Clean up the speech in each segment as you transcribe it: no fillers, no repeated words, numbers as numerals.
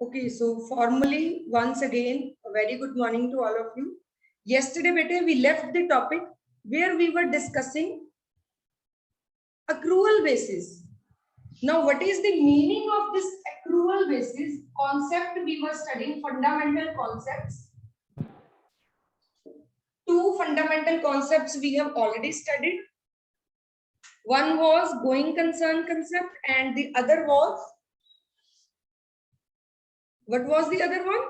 Okay, so formally, once again, a very good morning to all of you. Yesterday, bete, we left the topic where we were discussing accrual basis. Now, what is the meaning of this accrual basis concept? We were studying fundamental concepts. Two fundamental concepts we have already studied. One was going concern concept and the other was, what was the other one?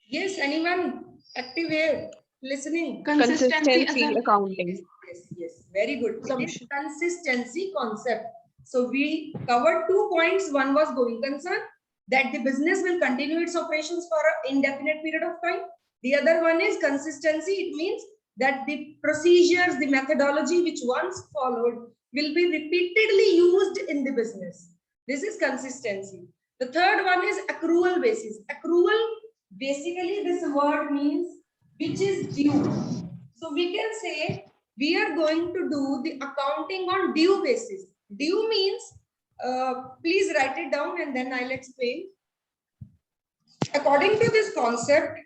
Yes, anyone active here, listening? Consistency accounting. Yes, very good. It is consistency concept. So we covered 2 points. One was going concern, that the business will continue its operations for an indefinite period of time. The other one is consistency. It means that the procedures, the methodology which once followed will be repeatedly used in the business. This is consistency. The third one is accrual basis. Accrual, basically this word means which is due. So we can say we are going to do the accounting on due basis. Due means, please write it down and then I'll explain. According to this concept,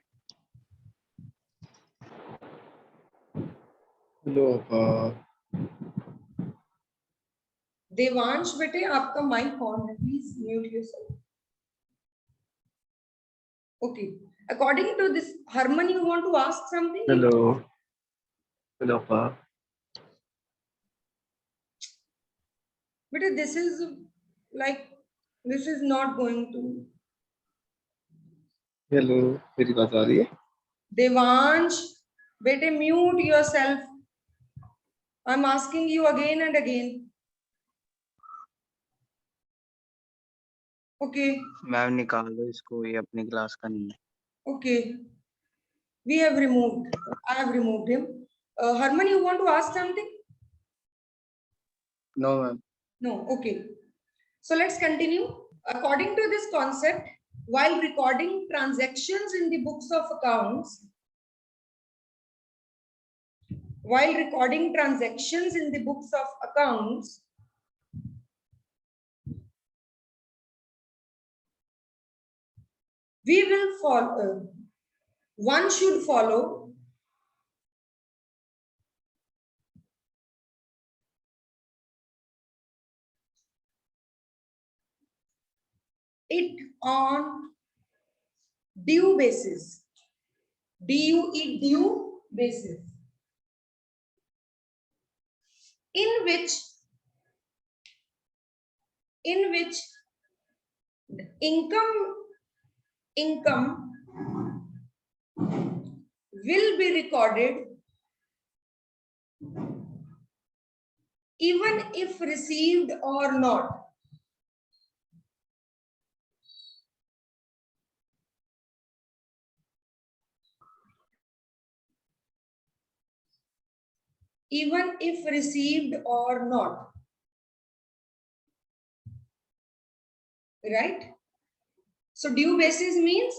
Devansh बेटे आपका mic on है, please mute yourself. Okay, according to this, Harman, you want to ask something? Hello, Pa. But this is like, this is not going to. Hello, मेरी बात आ रही है? Devansh, बेटे mute yourself. I'm asking you again and again. Okay. Ma'am निकाल दो इसको, ये अपनी क्लास का नहीं है. Okay. We have removed. I have removed him. Harman, you want to ask something? No, ma'am. No. Okay. So let's continue. According to this concept, while recording transactions in the books of accounts, we will follow, one should follow it on due basis. Due basis. In which income will be recorded even if received or not. Even if received or not. Right? So due basis means,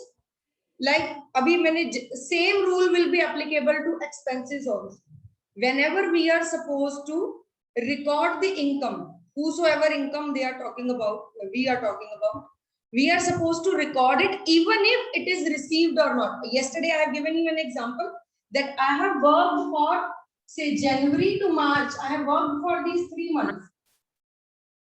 like abhi maine, same rule will be applicable to expenses also. Whenever we are supposed to record the income, whosoever income we are talking about, we are supposed to record it even if it is received or not. Yesterday I have given you an example that I have worked for, say, January to March. I have worked for these 3 months,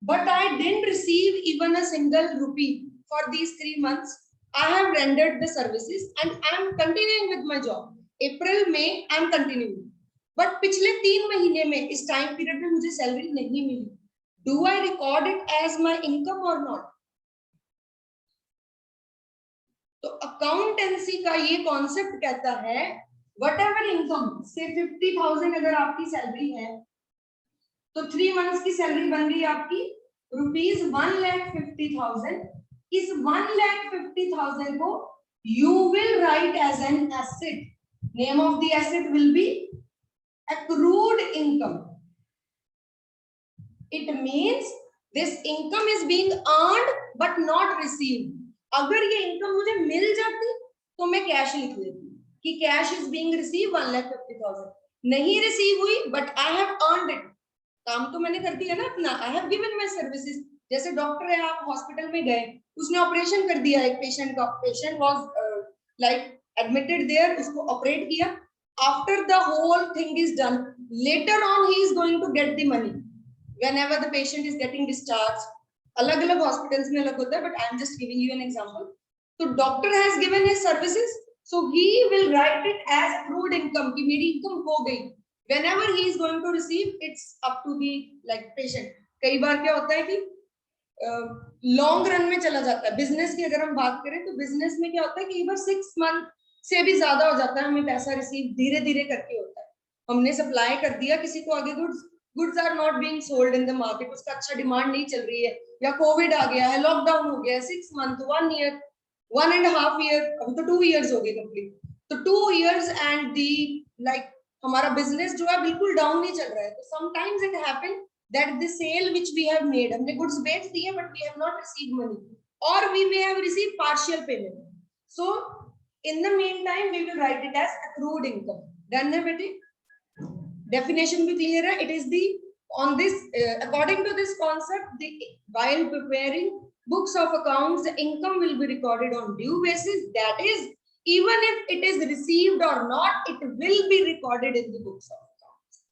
but I didn't receive even a single rupee for these 3 months. I have rendered the services and I am continuing with my job. April, May, I am continuing. But पिछले 3 महीने में इस time period में मुझे salary नहीं मिली. Do I record it as my income or not? तो accountancy का ये कॉन्सेप्ट कहता है, whatever income, say 50,000 अगर आपकी सैलरी है, तो 3 मंथ्स की सैलरी बन गई आपकी ₹1,50,000. इस 1,50,000 को you will write as an asset. Name of the asset will be accrued income. It means this income is being earned but not received. अगर ये income मुझे मिल जाती तो मैं कैश लिख लेती कि cash is being received 1,50,000. नहीं रिसीव हुई but I have earned it. काम तो मैंने कर दिया ना अपना, I have given my services. जैसे डॉक्टर है, आप हॉस्पिटल में गए, उसने ऑपरेशन कर दिया एक पेशेंट का, patient was like admitted there, उसको ऑपरेट किया, after the whole thing is done, later on he is going to get the money whenever the patient is getting discharged. अलग अलग हॉस्पिटल्स में अलग होता है, but I am just giving you an example. तो doctor has given his services, so he will write it as accrued income कि मेरी income हो गई। whenever he is going to receive, it's up to the like patient। कई बार क्या होता है कि लॉन्ग रन में चला जाता है, बिजनेस की अगर हम बात करें तो बिजनेस में क्या होता है कि कई बार 6 मंथ से भी ज्यादा हो जाता है, हमें पैसा रिसीव धीरे धीरे करके होता है। हमने सप्लाई कर दिया किसी को आगे, goods are not being sold in the market, उसका अच्छा डिमांड नहीं चल रही है, या कोविड आ गया है, लॉकडाउन हो गया है, 6 मंथ, 1 ईयर, 1.5 ईयर, अभी तो 2 इयर्स हो गए कंप्लीट, तो 2 इयर्स एंड दी लाइक हमारा बिजनेस जो है बिल्कुल डाउन नहीं चल रहा है। तो sometimes it happen that the sale which we have made, हमने goods बेच दिए but we have not received money, or we may have received partial payment, so in the meantime we will write it as accrued income। done है बेटे? definition भी clear है? it is the on this according to this concept, the while preparing books of accounts, the income will be recorded on due basis, that is even if it is received or not, it will be recorded in the books of accounts।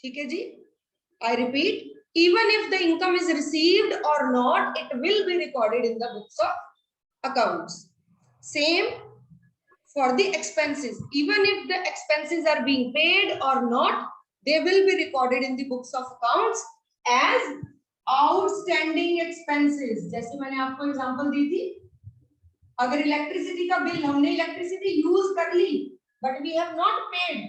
ठीक है जी? I repeat, even if the income is received or not, it will be recorded in the books of accounts। Same for the expenses, even if the expenses are being paid or not, they will be recorded in the books of accounts as outstanding expenses। जैसे मैंने आपको example दी थी, अगर electricity का bill, हमने electricity use कर ली but we have not paid,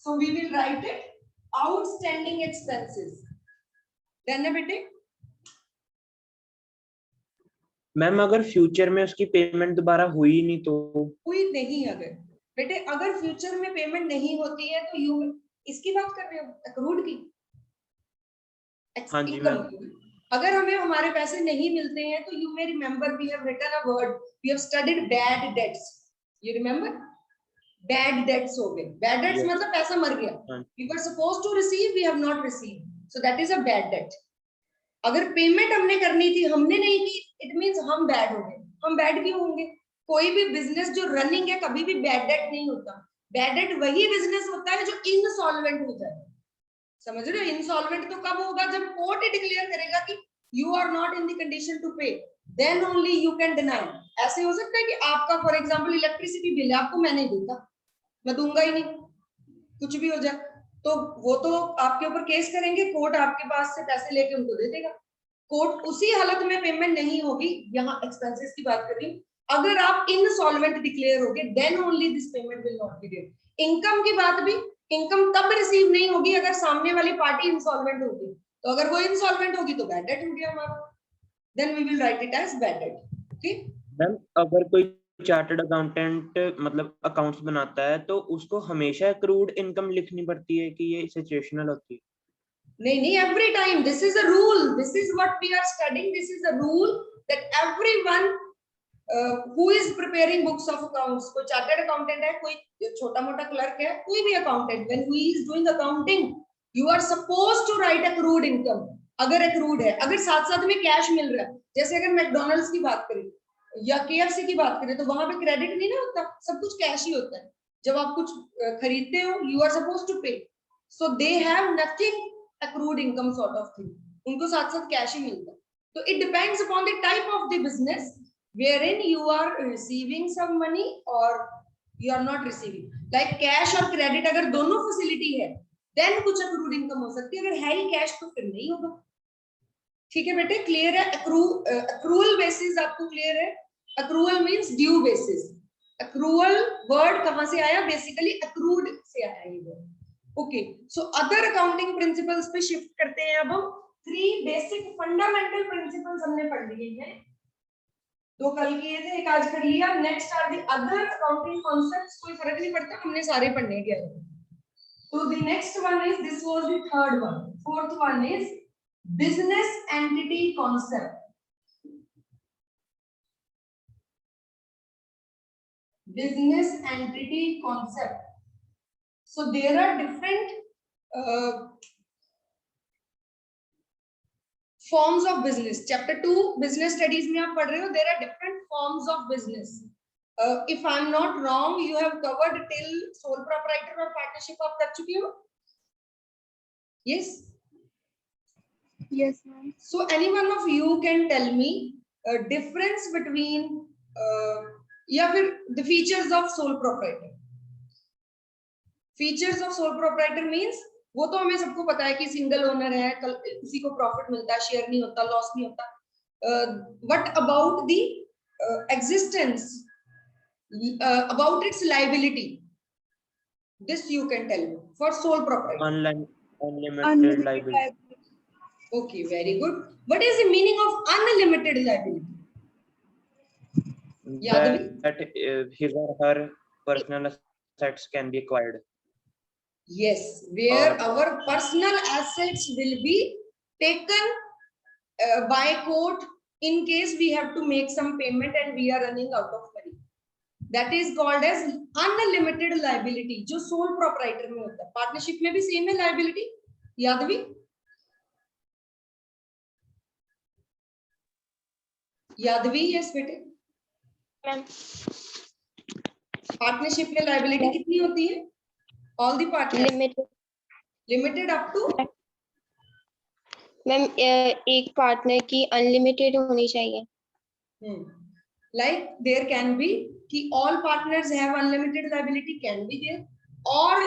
so we will write it outstanding expenses। Then है बेटे? मैम अगर फ्यूचर में उसकी पेमेंट दोबारा हुई नहीं तो? हुई नहीं, अगर बेटे अगर फ्यूचर में पेमेंट नहीं होती है तो यू इसकी बात कर रहे हो, अक्रूड की? हाँ जी income मैम। की। अगर हमें हमारे पैसे नहीं मिलते हैं तो you may remember we have written a word, we have studied bad debts, you remember? Bad debts हो गए, बैड डेट्स Yes. मतलब पैसा मर गया, we were supposed to receive, we have not received, so that is a bad debt. अगर payment हमने करनी थी, हमने नहीं की, इट मींस हम बैड हो गए। हम बैड क्यों होंगे? कोई भी बिजनेस जो रनिंग है कभी भी बैड डेट नहीं होता। बैड डेट वही बिजनेस होता है जो इनसॉल्वेंट हो जाए। समझ रहे हो? इनसॉल्वेंट तो कब होगा? जब कोर्ट डिक्लेयर करेगा कि you are not in the condition to pay, then only you can deny. ऐसे हो सकता है कि आपका फॉर एग्जांपल इलेक्ट्रिसिटी बिल है, आपको मैं नहीं दूंगा, मैं दूंगा ही नहीं, कुछ भी हो जाए तो वो तो आपके ऊपर केस करेंगे, कोर्ट आपके पास से पैसे लेके उनको दे देगा। कोर्ट उसी हालत में पेमेंट नहीं होगी, यहाँ एक्सपेंसेस की बात कर रही हूँ, अगर आप इनसॉल्वेंट डिक्लेयर होगे, then only this payment will not be given. Income की बात भी, इनकम तब रिसीव नहीं होगी अगर सामने वाली पार्टी इंसॉल्वेंट होगी, तो अगर वो इंसॉल्वेंट होगी तो बैड डेट हो गया हमारा, then we will write it as bad debt. Okay ma'am अगर कोई चार्टर्ड अकाउंटेंट मतलब अकाउंट्स बनाता है तो उसको हमेशा एक्रूड इनकम लिखनी पड़ती है कि ये सिचुएशनल होती है? नहीं नहीं, every time, this is a rule, this is what we are studying, this is a rule that everyone who is preparing books of accounts, कोई चार्टर्ड अकाउंटेंट है, कोई छोटा मोटा क्लर्क है, कोई भी accountant, when he is doing accounting, you are supposed to write accrued income। अगर accrued है, अगर साथ साथ में कैश मिल रहा है, जैसे अगर मैकडोनल्ड्स की बात करें या केएफसी की बात करें, तो वहां पे क्रेडिट नहीं ना होता, सब कुछ कैश ही होता है। जब आप कुछ खरीदते हो, you are supposed to pay, so they have nothing accrued income sort of thing, उनको साथ साथ कैश ही मिलता है। तो it depends upon the type of the business wherein you are receiving some money or you are not receiving, like cash और credit अगर दोनों facility है, then कुछ accrued income हो सकती है, अगर है ही cash तो फिर नहीं होगा। ठीक है बेटे, क्लियर है? accrual basis आपको क्लियर है? accrual means due basis। accrual word कहां से आया? बेसिकली accrued से आया ये word. Okay, so other accounting principles पे शिफ्ट करते हैं अब हम। 3 बेसिक फंडामेंटल प्रिंसिपल्स हमने पढ़ लिए हैं, 2 कल किए थे, 1 आज कर लिया। Next are the other accounting concepts, कोई फर्क नहीं पड़ता, हमने सारे पढ़ने के हैं। तो the next one is, this was the third one, fourth one is business entity concept. business entity concept, so there are different forms of business, chapter 2 business studies में आप पढ़ रहे हो, there are different forms of business. If I am not wrong, you have covered till sole proprietor और partnership आप कर चुके हो. Yes. Yes, ma'am. So any one of you can tell me a difference between या फिर the features of sole proprietor. Features of sole proprietor means वो तो हमें सबको पता है कि सिंगल ओनर है, कल उसी को प्रॉफिट मिलता है, शेयर नहीं होता, लॉस नहीं होता. What about the existence, about its liability? This you can tell me for sole proprietor. Unlimited liability. Okay, very good. What is the meaning of unlimited liability? That his or her personal assets can be acquired. Yes, where our personal assets will be taken by court in case we have to make some payment and we are running out of money. That is called as unlimited liability, जो sole proprietor में होता है. Partnership में भी same है liability. Yadvi? Yadvi, yes बेटे. Partnership में liability कितनी होती है? All the partners limited up to ma'am एक पार्टनर की अनलिमिटेड होनी चाहिए. लाइक देयर कैन बी कि all partners have unlimited liability, can be there, और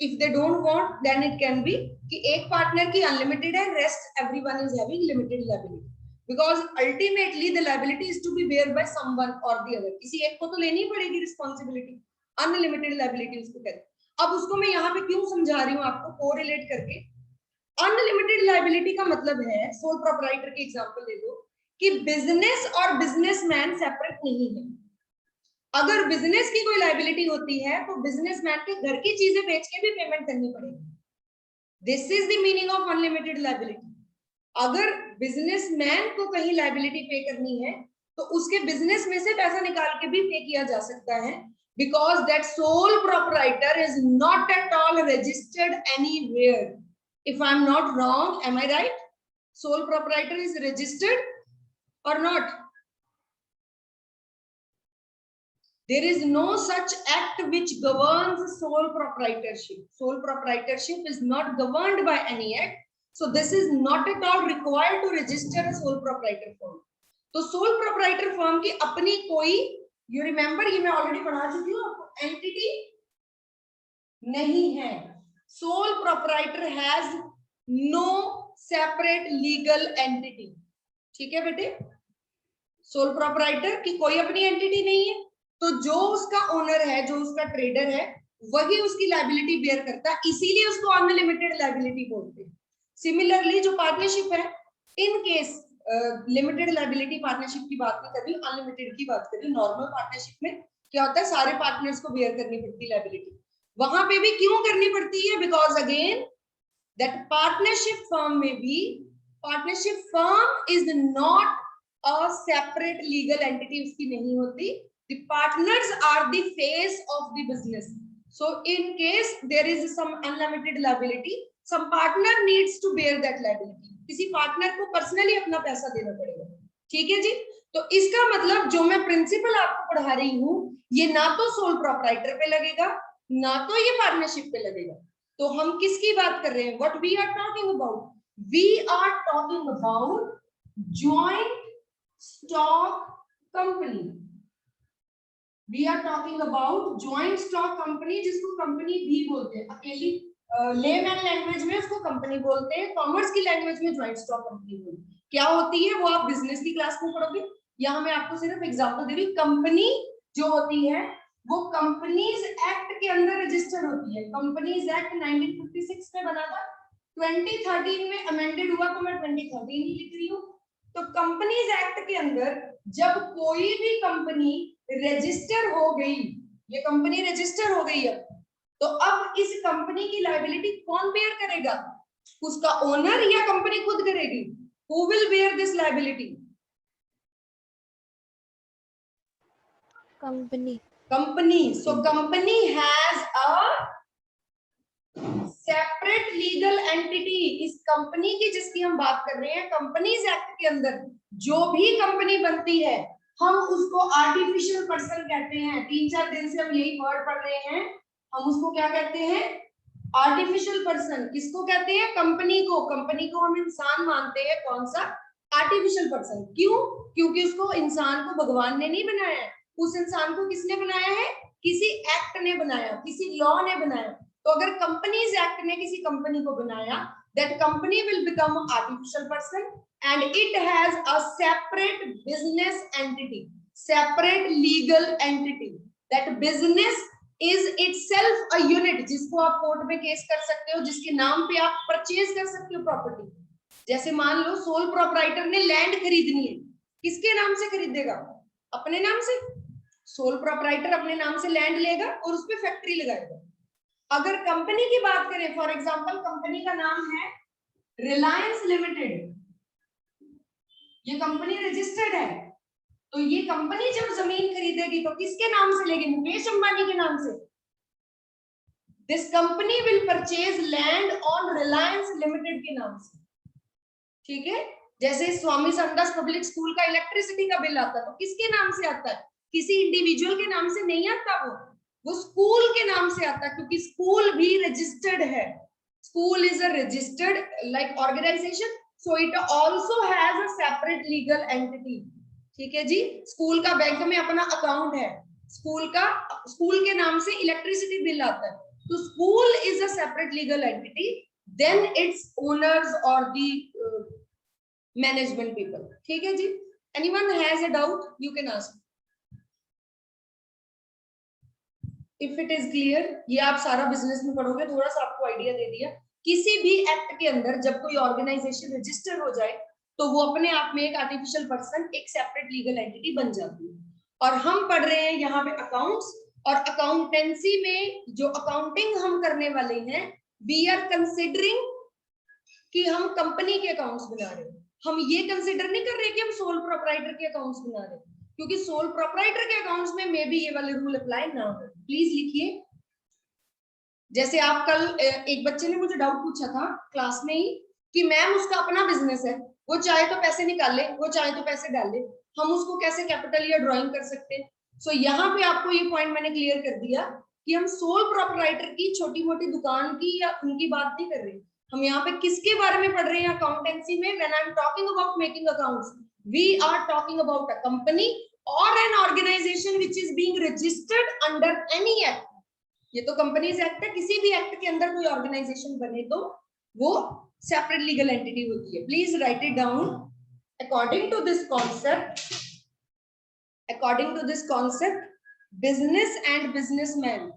if they don't want then it can be कि एक पार्टनर की अनलिमिटेड है, rest everyone is having limited liability. Because ultimately the liability is to be bear by someone or the other. किसी एक को तो लेनी ही पड़ेगी रिस्पॉन्सिबिलिटी. अनलिमिटेड लायबिलिटी उसको कहते हैं. अब उसको मैं यहाँ पे क्यों समझा रही हूँ आपको कोरिलेट करके. अनलिमिटेड लायबिलिटी का मतलब है, सोल प्रोप्राइटर के एग्जांपल ले लो, कि बिजनेस और बिजनेसमैन सेपरेट नहीं है. अगर बिजनेस की कोई लायबिलिटी होती है तो बिजनेसमैन के घर की चीजें बेच के भी पेमेंट करनी पड़ेगी. This is the meaning of unlimited liability. अगर बिजनेसमैन को कहीं लायबिलिटी पे करनी है तो उसके बिजनेस में से पैसा निकाल के भी पे किया जा सकता है, because that sole proprietor is not at all registered anywhere. If I am not wrong, am I right? Sole proprietor is registered और not? There is no such act which governs sole proprietorship. Sole proprietorship is not governed by any act. So this is not at all required to register a sole proprietor firm. तो sole proprietor firm की अपनी कोई, you remember ये मैं already पढ़ा चुकी हूँ आपको, entity नहीं है. Sole proprietor has no separate legal entity. ठीक है बेटे? Sole proprietor की कोई अपनी entity नहीं है, तो जो उसका ओनर है, जो उसका ट्रेडर है, वही उसकी लायबिलिटी बेयर करता है, इसीलिए उसको अनलिमिटेड लायबिलिटी बोलते हैं. सिमिलरली जो पार्टनरशिप है, in case limited liability partnership की बात नहीं कर रही, अनलिमिटेड की बात कर रही. नॉर्मल पार्टनरशिप में क्या होता है, सारे पार्टनर्स को बेयर करनी पड़ती है लायबिलिटी. वहां पे भी क्यों करनी पड़ती है? Because again that partnership firm में भी, partnership firm is not a separate legal entity, उसकी नहीं होती. The partners are the face of the business. So in case there is some unlimited liability, some partner needs to bear that liability. किसी partner को personally अपना पैसा देना पड़ेगा. ठीक है जी? तो इसका मतलब जो मैं प्रिंसिपल आपको पढ़ा रही हूँ, ये ना तो सोल प्रोप्राइटर पे लगेगा, ना तो ये पार्टनरशिप पे लगेगा. तो हम किसकी बात कर रहे हैं? What we are talking about? We are talking about joint stock company. We are talking about joint stock company, जिसको कंपनी भी बोलते हैं. अकेली लेमैन लैंग्वेज में उसको कंपनी बोलते हैं, कॉमर्स की लैंग्वेज में जॉइंट स्टॉक कंपनी बोलते हैं. क्या होती है वो आप बिजनेस की क्लास में पढ़ोगे. यहाँ मैं आपको सिर्फ एग्जांपल दे रही हूँ. कंपनी जो होती है वो कंपनीज एक्ट के अंदर रजिस्टर्ड होती है. कंपनीज एक्ट 1956 में बना था, 2013 में अमेंडेड हुआ, तो मैं 2013 ही लिख रही हूँ. तो कंपनीज एक्ट के अंदर जब कोई भी कंपनी रजिस्टर हो गई, ये कंपनी रजिस्टर हो गई है, तो अब इस कंपनी की लायबिलिटी कौन बेयर करेगा? उसका ओनर या कंपनी खुद करेगी? Who will bear this liability? Company. So company has a separate separate legal entity, इस कंपनी की जिसकी हम बात कर रहे हैं, कंपनीज एक्ट के अंदर जो भी कंपनी बनती है हम उसको आर्टिफिशियल पर्सन कहते हैं। 3-4 दिन से हम यही वर्ड पढ़ रहे हैं, हम उसको क्या कहते हैं? Artificial person. किसको कहते हैं? कंपनी को। कंपनी को हम इंसान मानते हैं। कौन सा? Artificial person. क्यों? क्योंकि उसको इंसान को भगवान ने नहीं बनाया है, उस इंसान को किसने बनाया है? किसी एक्ट ने बनाया, किसी लॉ ने बनाया। तो अगर कंपनीज एक्ट ने किसी कंपनी को बनाया, that company will become artificial person and it has a separate business entity, separate legal entity. That business is itself a unit, जिसको आप कोर्ट में केस कर सकते हो, जिसके नाम पे आप परचेज कर सकते हो प्रॉपर्टी। जैसे मान लो सोल प्रोप्राइटर ने लैंड खरीदनी है, किसके नाम से खरीदेगा? अपने नाम से। सोल प्रोप्राइटर अपने नाम से लैंड लेगा और उस पे फैक्ट्री लगाएगा। अगर कंपनी की बात करें, फॉर एग्जांपल कंपनी का नाम है रिलायंस लिमिटेड, ये कंपनी रजिस्टर्ड है, तो ये कंपनी जब जमीन खरीदेगी तो किसके नाम से लेगी? मुकेश अंबानी के नाम से। This company will purchase land on Reliance limited के नाम से। ठीक है, जैसे स्वामी समदास पब्लिक स्कूल का इलेक्ट्रिसिटी का बिल आता है तो किसके नाम से आता है? किसी इंडिविजुअल के नाम से नहीं आता, वो स्कूल के नाम से आता है, क्योंकि स्कूल भी रजिस्टर्ड है। School is a registered like organization, so it also has a separate legal entity. ठीक है जी, स्कूल का बैंक में अपना अकाउंट है, स्कूल के नाम से इलेक्ट्रिसिटी बिल आता है, तो school is a separate legal entity then it's owners और दी मैनेजमेंट पीपल। ठीक है जी, anyone has a doubt you can ask if it is clear. ये आप सारा बिजनेस में पढ़ोगे, थोड़ा सा आपको आइडिया दे दिया। किसी भी एक्ट के अंदर जब कोई ऑर्गेनाइजेशन रजिस्टर हो जाए तो वो अपने आप में एक आर्टिफिशियल पर्सन, एक सेपरेट लीगल एंटिटी बन जाती है। और हम पढ़ रहे हैं यहाँ पे अकाउंट्स, और अकाउंटेंसी में जो अकाउंटिंग हम करने वाले हैं, वी आर कंसिडरिंग कि हम कंपनी के अकाउंट्स बना रहे हैं। हम ये कंसिडर नहीं कर रहे कि हम सोल प्रोप्राइटर के अकाउंट्स बना रहे हैं, क्योंकि सोल प्रोप्राइटर के अकाउंट्स में मे बी ये वाले रूल अप्लाई ना हो। प्लीज लिखिए। जैसे आप कल एक बच्चे ने मुझे डाउट पूछा था क्लास में ही कि मैम उसका अपना बिजनेस है, वो चाहे तो पैसे निकाले, वो चाहे तो पैसे डाले, हम उसको कैसे कैपिटल या ड्राइंग कर सकते हैं? सो यहाँ पे आपको ये पॉइंट मैंने क्लियर कर दिया कि हम सोल प्रोप्राइटर की छोटी मोटी दुकान की या उनकी बात नहीं कर रहे। हम यहाँ पे किसके बारे में पढ़ रहे हैं अकाउंटेंसी में? When I am talking about making accounts, we are talking about a company or an organization which is being registered under any act। ये तो कंपनीज एक्ट है, किसी भी एक्ट के अंदर कोई ऑर्गेनाइजेशन बने तो वो सेपरेट लीगल एंटिटी होती है। Please write it down. According to this concept business and businessman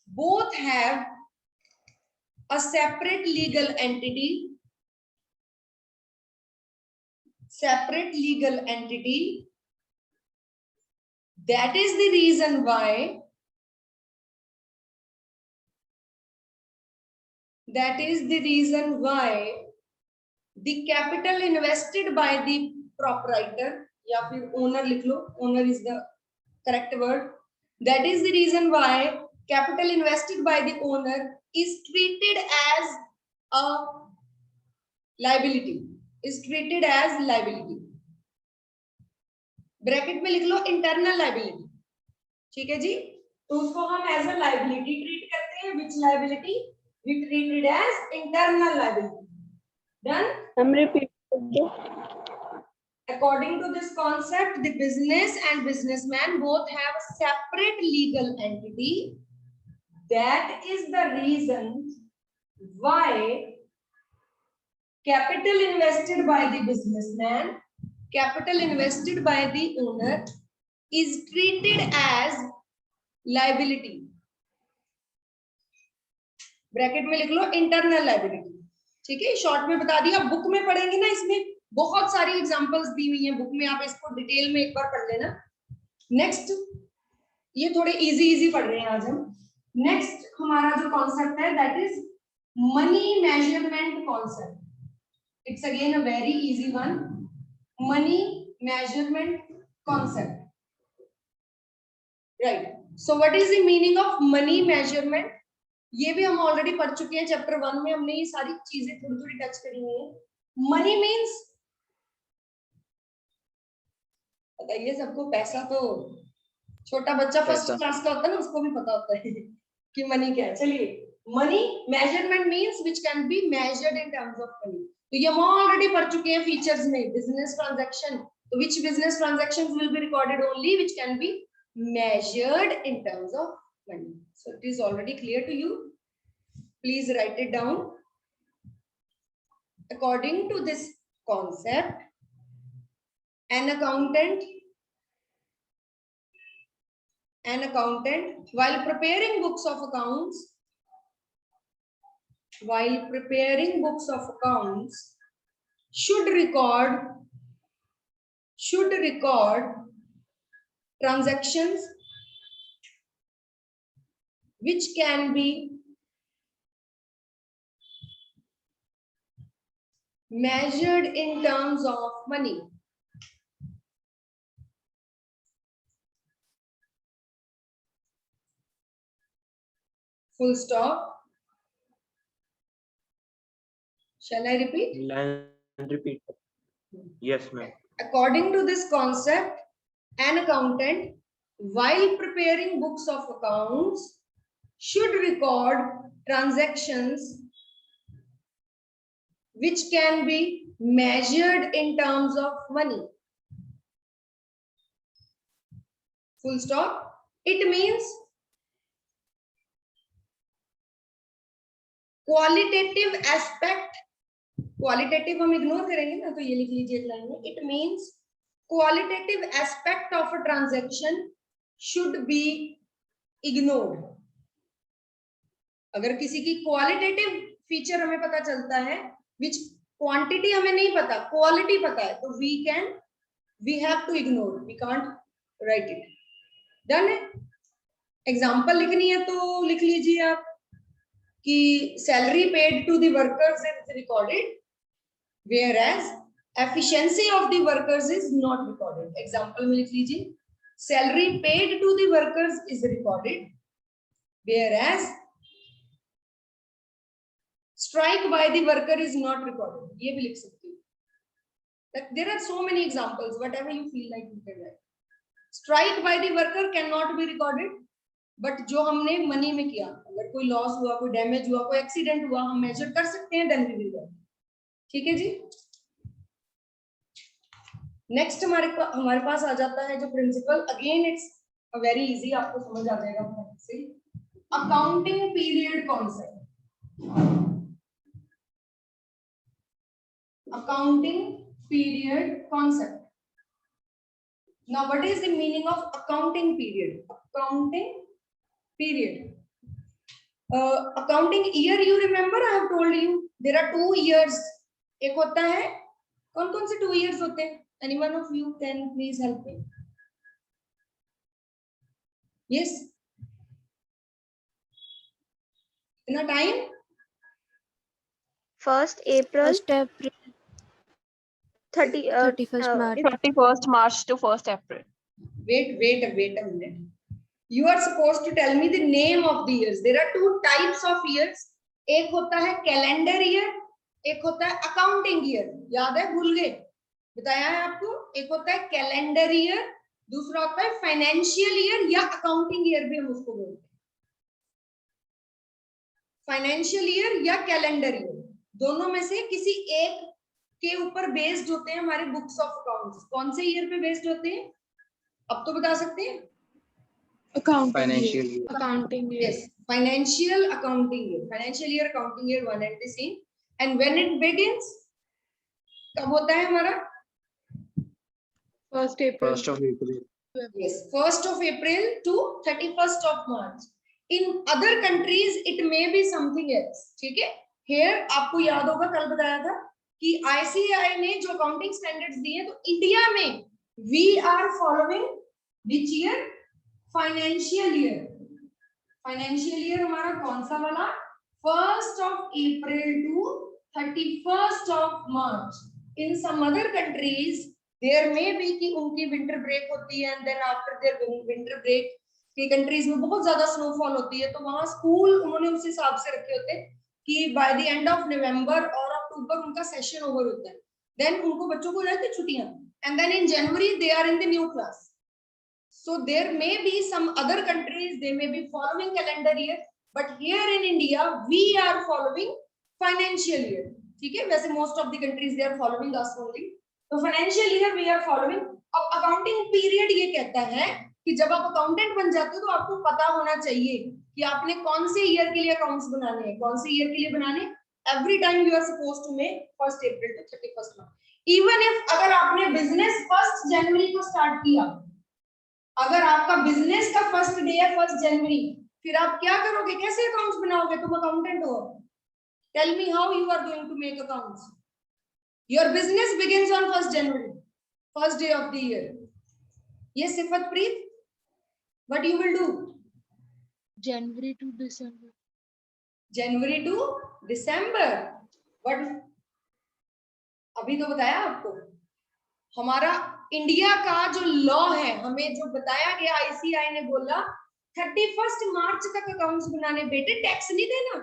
both have a separate legal entity, that is the reason why the capital invested by the proprietor या फिर owner लिख लो, owner is the correct word, that is the reason why capital invested by the owner is treated as a liability, bracket में लिख लो internal liability. ठीक है जी, तो उसको हम एज अ लाइबिलिटी ट्रीट करते हैं। Which liability? We treat it as internal liability. Done? हम repeat According to this concept, the business and businessman both have a separate legal entity. That is the reason why capital invested by the businessman, capital invested by the owner is treated as liability. Bracket में लिख लो internal liability. ठीक है, short में बता दिया। Book में पढ़ेंगे ना, इसमें बहुत सारी एग्जांपल्स दी हुई हैं बुक में, आप इसको डिटेल में एक बार पढ़ लेना। नेक्स्ट, ये थोड़े इजी पढ़ रहे हैं आज हम। नेक्स्ट हमारा जो कॉन्सेप्ट है that is money measurement concept. It's again a very easy one, money measurement concept. Right, So what is the meaning of money measurement? ये भी हम ऑलरेडी पढ़ चुके हैं चैप्टर 1 में, हमने ये सारी चीजें थोड़ी थोड़ी टच करी हुई है। मनी मीन्स, बताइए सबको, पैसा तो छोटा बच्चा फर्स्ट पैसा। क्लास का होता है ना, उसको भी पता होता है कि मनी क्या है। चलिए, money measurement means which can be measured in terms of money. तो ये हम ऑलरेडी पढ़ चुके हैं फीचर्स में। बिजनेस ट्रांजैक्शन, तो which business transactions will be recorded only which can be measured in terms of money. So it is already clear to you. Please write it down. According to this concept, an accountant while preparing books of accounts should record transactions which can be measured in terms of money. Full stop. Shall I repeat? Repeat. Yes, ma'am. According to this concept, an accountant, while preparing books of accounts, should record transactions which can be measured in terms of money. Full stop. It means qualitative aspect. Qualitative हम ignore करेंगे ना, तो ये लिख लीजिए एक line में. It means qualitative aspect of a transaction should be ignored. अगर किसी की qualitative feature हमें पता चलता है, which quantity हमें नहीं पता, quality पता है, तो we have to ignore. We can't write it. Done है? Example लिखनी है तो लिख लीजिए आप कि salary paid to the workers is recorded, whereas efficiency of the workers is not recorded. Example में लिख लीजिए salary paid to the workers is recorded, whereas strike by the worker is not recorded. ये भी लिख सकते हो. There are so many examples. Whatever you feel like you can write. Strike by the worker cannot be recorded, but जो हमने money में किया, अगर कोई loss हुआ, कोई damage हुआ, कोई accident हुआ, हम measure कर सकते हैं, then we will write. ठीक है जी? Next हमारे पास आ जाता है जो principle. Again it's a very easy, आपको समझ आ जाएगा से. Accounting period concept. Accounting period concept. Now, what is the meaning of accounting period? Accounting period. Accounting year, you remember I have told you there are 2 years. एक होता है, कौन-कौन से 2 years होते हैं? Anyone of you can please help me? Yes. कितना time? 1st April 31st March. 31st March to 1st April. Wait a minute. You are supposed to tell me the name of the years. There are 2 types of years. एक होता है calendar year, एक होता है accounting year. याद है? भूल गए? बताया है आपको? एक होता है calendar year, दूसरा होता है financial year या accounting year भी हम उसको बोलते हैं. Financial year या calendar year, दोनों में से किसी एक के ऊपर बेस्ड होते हैं हमारे बुक्स ऑफ अकाउंट्स. कौन से ईयर पे बेस्ड होते हैं? अब तो बता सकते हैं? Financial year. Accounting year. Yes, financial accounting year. Financial year, accounting year, one and the same. And when it begins, कब होता है हमारा? 1st April. 1st of April. Yes, 1st of April to 31st of March. In other countries, it may be something else. ठीक है? Here आपको याद होगा, कल बताया था कि ICAI ने जो अकाउंटिंग स्टैंडर्ड्स दिए, तो इंडिया में we are following which year? Financial year. Financial year हमारा कौन सा वाला? 1st of April to 31st of March. In some other countries, there may be कि उनकी winter break होती है, and then after their winter break, कि countries में बहुत ज्यादा स्नोफॉल होती है, तो वहां स्कूल उन्होंने उस हिसाब से रखे होते हैं कि by the end of November और अक्टूबर उनका सेशन ओवर होता है, देन उनको बच्चों को हो जाती है छुट्टियां, and then in January they are in the new class. So there may be some other countries, they may be following calendar year, but here in India we are following financial year. ठीक है, वैसे most of the countries they are following us only. तो financial year we are following. अब accounting period ये कहता है कि जब आप accountant बन जाते हो तो आपको पता होना चाहिए कि आपने कौन से year के लिए accounts बनाने हैं, कौन से year के लिए बनाने. Every time you are supposed to make 1st April to 31st March. Even if अगर आपने business 1st January को start किया, अगर आपका बिजनेस का फर्स्ट डे है 1st जनवरी, फिर आप क्या करोगे, कैसे अकाउंट्स बनाओगे, तुम अकाउंटेंट हो. Tell me how you are going to make accounts. Your business begins on 1st January, first day of the year. ये Sifat Preet, what you will do? January to December. January to December. What, अभी तो बताया आपको. हमारा India का जो law है, हमें जो बताया गया, आईसीआई ने बोला 31 मार्च तक अकाउंट्स बनाने. बेटे टैक्स नहीं देना.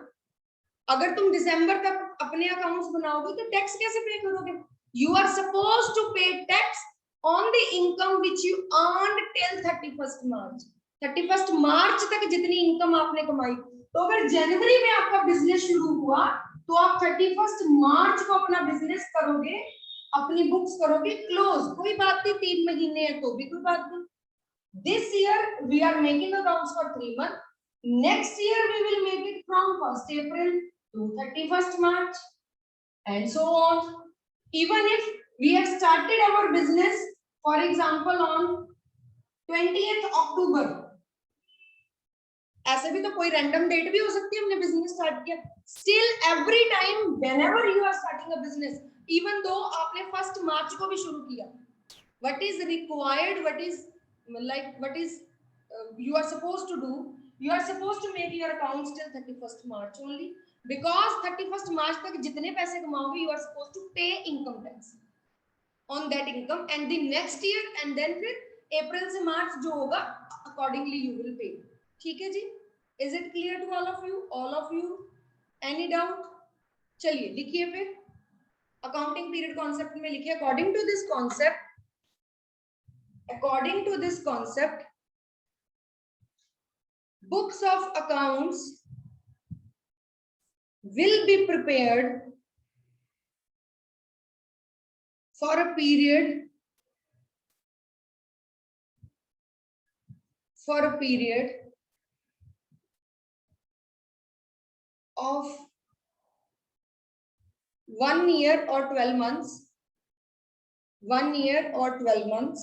अगर तुम दिसंबर तक अपने अकाउंट्स बनाओगे तो टैक्स कैसे पे करोगे? यू आर सपोज टू पे tax on the income which you earned till 31 मार्च. 31 मार्च तक जितनी इनकम आपने कमाई, तो अगर जनवरी में आपका बिजनेस शुरू हुआ तो आप 31 मार्च को अपना बिजनेस करोगे, अपनी बुक्स करोगे क्लोज. कोई बात नहीं, 3 महीने है तो भी कोई बात नहीं. This year we are making accounts for 3 months. Next year we will make it from 1st April to 31st March and so on. Even if we have started our business, for example on 20th October, ऐसे भी तो कोई random date भी हो सकती है, हमने business start किया. Still every time whenever you are starting a business, even though आपने 1st मार्च को भी शुरू किया, what is required, what is you are supposed to do, you are supposed to make your accounts till 31st March only, because 31st March तक जितने पैसे कमाओगे you are supposed to pay income tax on that income, and the next year and then फिर अप्रैल से मार्च जो होगा accordingly you will pay. ठीक है जी, is it clear to all of you? Any doubt? चलिए लिखिए फिर. अकाउंटिंग पीरियड कॉन्सेप्ट में लिखिए, according to this concept books of accounts will be prepared for a period of 1 year or 12 months. 1 year or 12 months.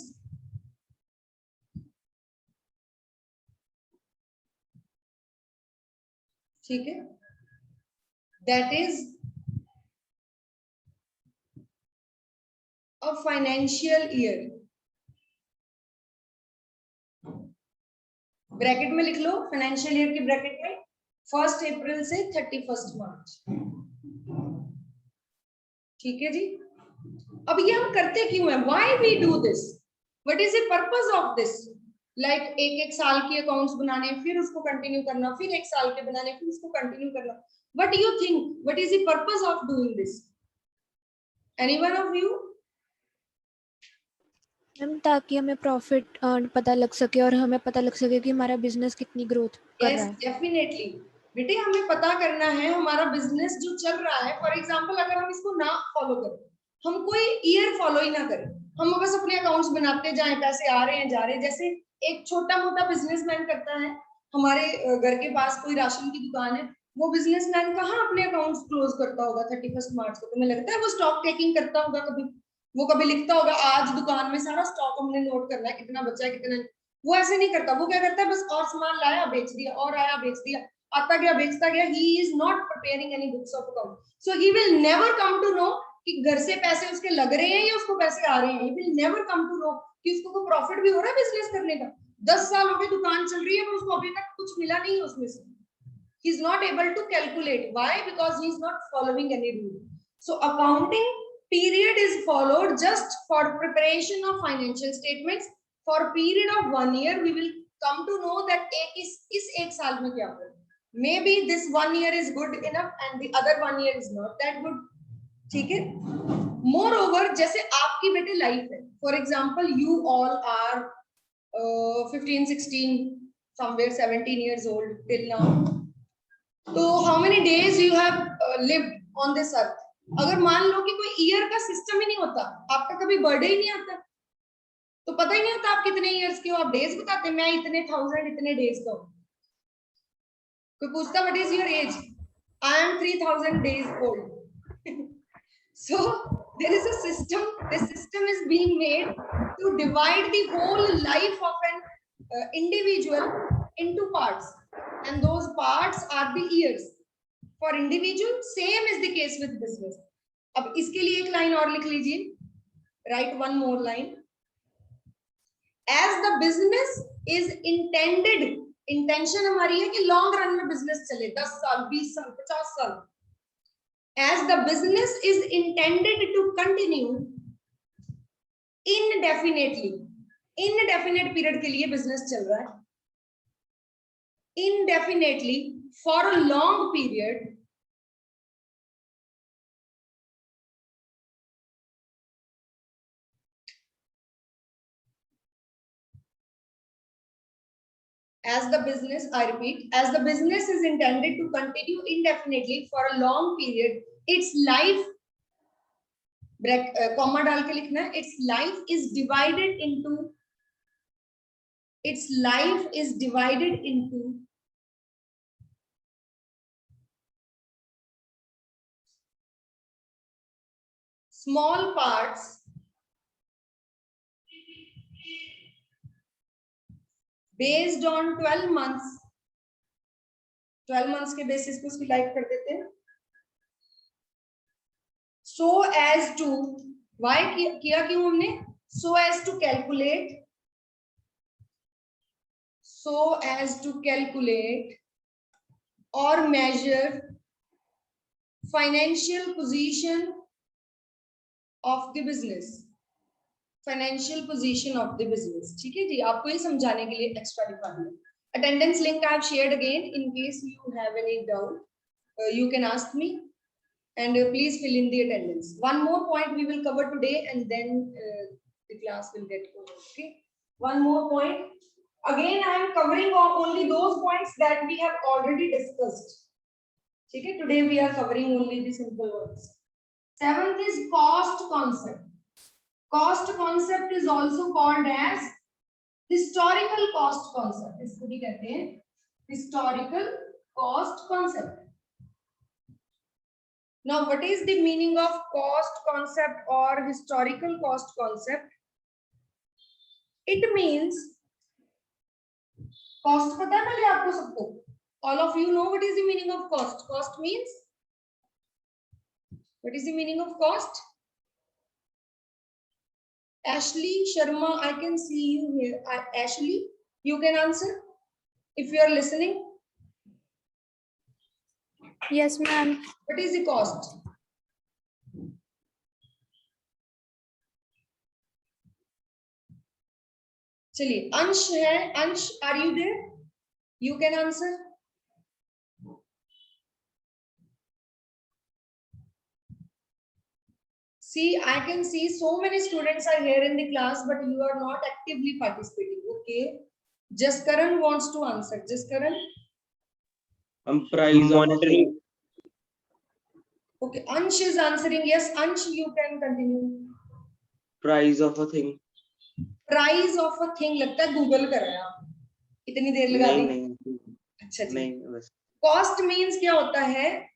ठीक है, that is a financial year. Bracket में लिख लो, financial year की bracket में 1st April से 31st March. ठीक है जी. अब ये हम करते क्यों है? Why we do this? What is the purpose of this? Like एक साल की अकाउंट्स बनाने, फिर उसको कंटिन्यू करना, फिर 1 साल के बनाने, फिर उसको कंटिन्यू करना. What do you think? What is the purpose of doing this? Anyone of you? Ma'am ताकि हमें प्रॉफिट पता लग सके और हमें पता लग सके कि हमारा बिजनेस कितनी ग्रोथ कर रहा है. डेफिनेटली बेटे, हमें पता करना है हमारा बिजनेस जो चल रहा है. फॉर एग्जांपल अगर हम इसको ना फॉलो करें, हम कोई ईयर फॉलो ही ना करें, हम बस अपने अकाउंट्स बनाते जाएं, पैसे आ रहे हैं जा रहे हैं. जैसे एक छोटा मोटा बिजनेसमैन करता है, हमारे घर के पास कोई राशन की दुकान है, वो बिजनेसमैन कहाँ अपने अकाउंट्स क्लोज करता होगा 31 मार्च को? तुम्हें लगता है वो स्टॉक टेकिंग करता होगा? कभी लिखता होगा आज दुकान में सारा स्टॉक हमने नोट करना है, कितना बचा है कितना. वो ऐसे नहीं करता. वो क्या करता है, बस और सामान लाया बेच दिया, और आया बेच दिया, आता गया बेचता गया. He is not preparing any books of account. So he will never come to know कि घर से पैसे उसके लग रहे हैं या उसको पैसे आ रहे हैं. He will never come to know कि उसको कोई प्रॉफिट भी हो रहा है बिजनेस करने का. 10 साल हो गए दुकान चल रही है, पर उसको अभी तक कुछ मिला नहीं है उसमें से. he is not able to calculate. Why? Because he is not following any rule. So accounting period is followed just for preparation of financial statements. For a period of 1 year we will come to know that इस एक साल में क्या हुआ. Maybe this 1 year is good enough and the other 1 year is not that good. ठीक है. Moreover, जैसे आपकी बेटे लाइफ है. For example, you all are 15, 16, somewhere 17 years old till now. So how many days you have lived on this earth? अगर मान लो कि कोई ईयर का सिस्टम ही नहीं होता, आपका कभी बर्थडे ही नहीं आता, तो पता ही नहीं होता आप कितने ईयर्स के हो. आप डेज बताते, मैं इतने 1000 इतने डेज का हूं. कोई पूछता what is your age, I am 3000 days old. So there is a system. The system is being made to divide the whole life of an individual into parts, and those parts are the years. For individual, same is the case with business. अब इसके लिए एक line और लिख लीजिए. Write one more line. As the business is intended, intention हमारी है कि long run में business चले 10 साल 20 साल 50 साल. As the business is intended to continue indefinitely, indefinite period के लिए business चल रहा है. Indefinitely for a long period, as the business, I repeat, as the business is intended to continue indefinitely for a long period, its life, comma डाल के लिखना है, its life is divided into small parts based on 12 months. 12 months के basis पे उसकी life कर देते हैं. So as to, why किया क्यों हमने? So as to calculate or measure financial position of the business. Financial position of the business. ठीक है जी, आपको ये समझाने के लिए एक्स्ट्रा लिखा दिया. Attendance link I have shared again. In case you have any doubt, you can ask me, and please fill in the attendance. One more point we will cover today, and then the class will get over. Okay. One more point. Again, I am covering only those points that we have already discussed. Okay. Today we are covering only the simple ones. Seventh is cost concept. Cost concept is also called as historical cost concept. इसको भी कहते हैं historical cost concept. Now, what is the meaning of cost concept or historical cost concept? It means cost पता है पहले आपको सबको? All of you know what is the meaning of cost. Cost means, what is the meaning of cost? Ashley Sharma, I can see you here. Ashley, you can answer if you are listening. Yes, ma'am. What is the cost? चलिए, अंश है. अंश, are you there? You can answer. See, I can see so many students are here in the class, but you are not actively participating. Okay. Jaskaran wants to answer. Jaskaran. Price monetary. Okay. Ansh is answering. Yes, Ansh, you can continue. Price of a thing. Price of a thing. लगता है Google कर रहे हैं आप. इतनी देर लगा दी. नहीं. अच्छा जी. नहीं बस. Cost means क्या होता है?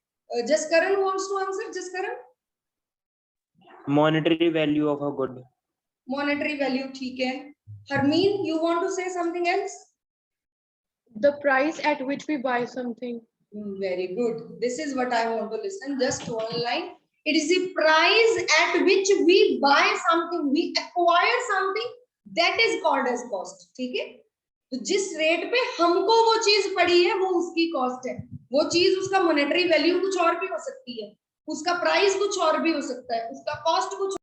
Jaskaran wants to answer. Jaskaran. Monetary value of a good. Monetary value, ठीक है. Harmeen, you want to say something else? The price at which we buy something. Very good. This is what I want to listen. Just one line. It is the price at which we buy something, we acquire something, that is called as cost. ठीक है? तो जिस rate पे हमको वो चीज पड़ी है, वो उसकी कॉस्ट है. वो चीज, उसका मॉनेटरी वैल्यू कुछ और भी हो सकती है, उसका प्राइस कुछ और भी हो सकता है, उसका कॉस्ट कुछ